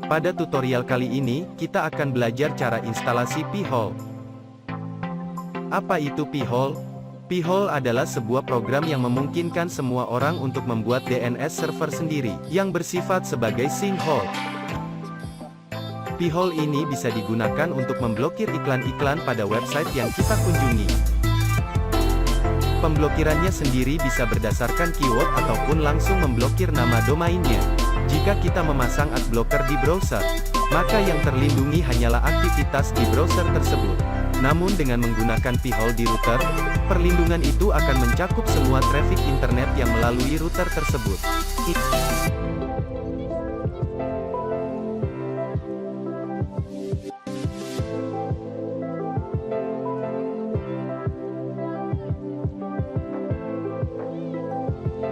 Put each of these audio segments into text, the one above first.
Pada tutorial kali ini, kita akan belajar cara instalasi Pi-hole. Apa itu Pi-hole? Pi-hole adalah sebuah program yang memungkinkan semua orang untuk membuat DNS server sendiri, yang bersifat sebagai sinkhole. Pi-hole ini bisa digunakan untuk memblokir iklan-iklan pada website yang kita kunjungi. Pemblokirannya sendiri bisa berdasarkan keyword ataupun langsung memblokir nama domainnya. Jika kita memasang adblocker di browser, maka yang terlindungi hanyalah aktivitas di browser tersebut. Namun dengan menggunakan Pi-hole di router, perlindungan itu akan mencakup semua traffic internet yang melalui router tersebut.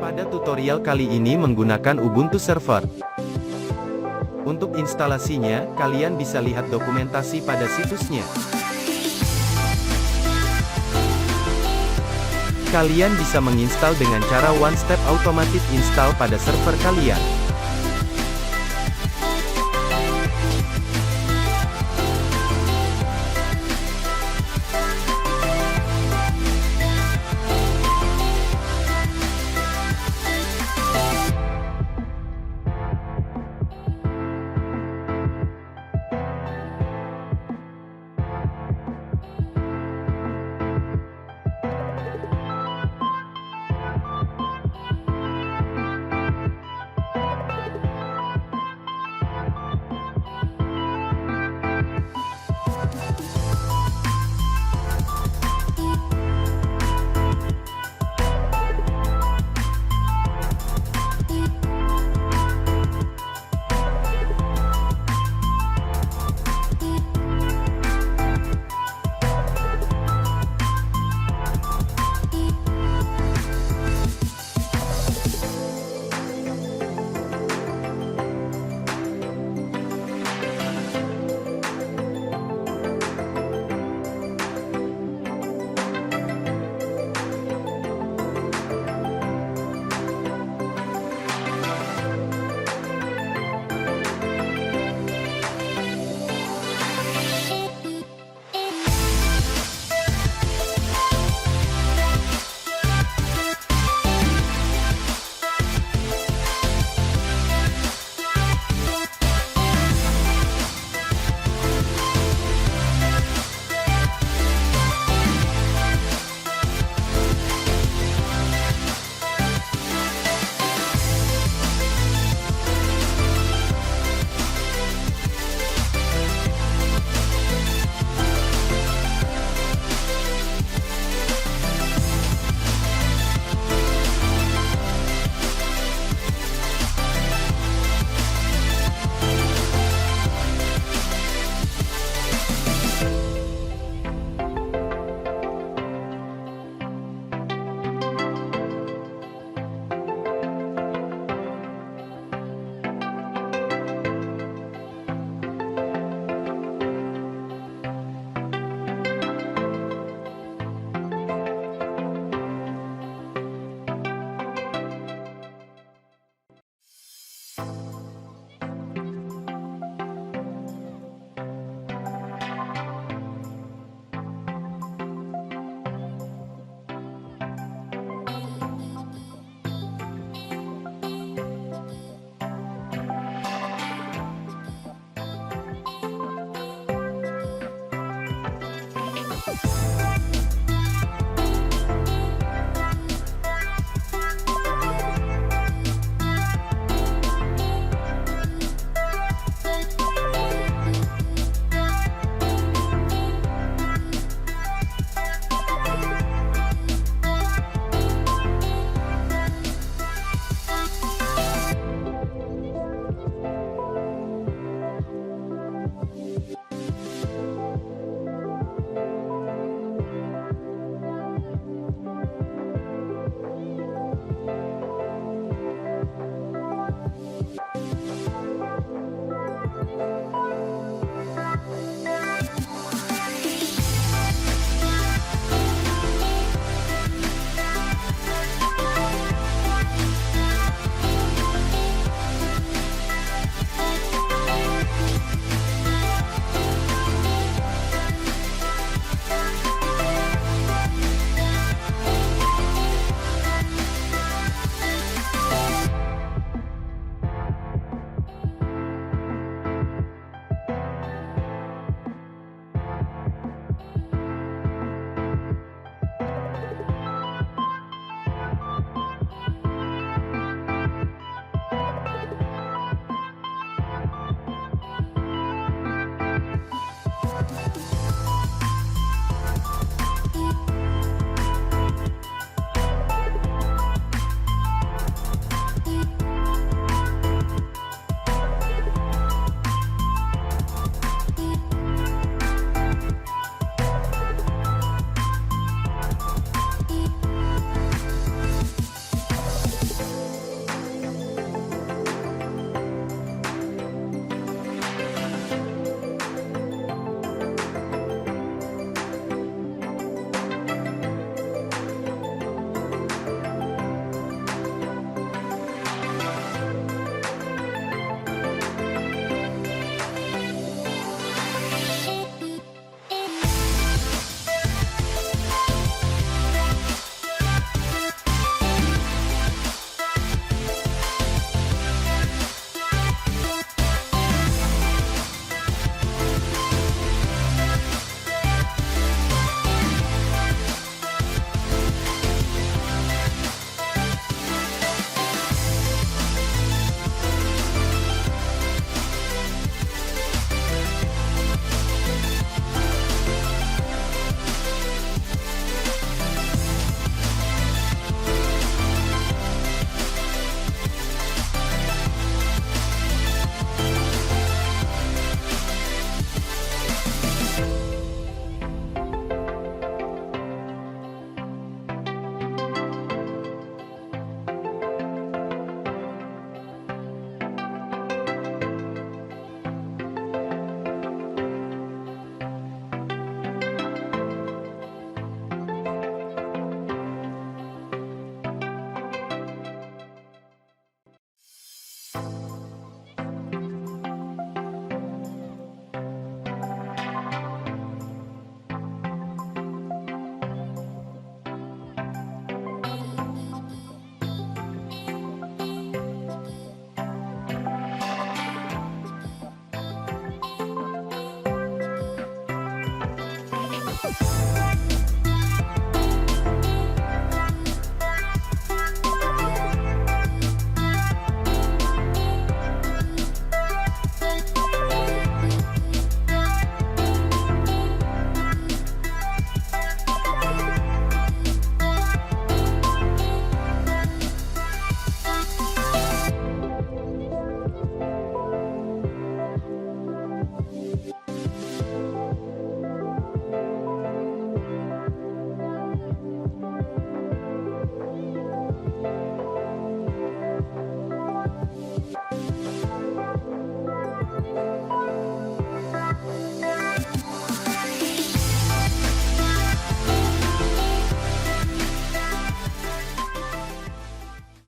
Pada tutorial kali ini menggunakan Ubuntu Server. Untuk instalasinya, kalian bisa lihat dokumentasi pada situsnya. Kalian bisa menginstal dengan cara one step automatic install pada server kalian.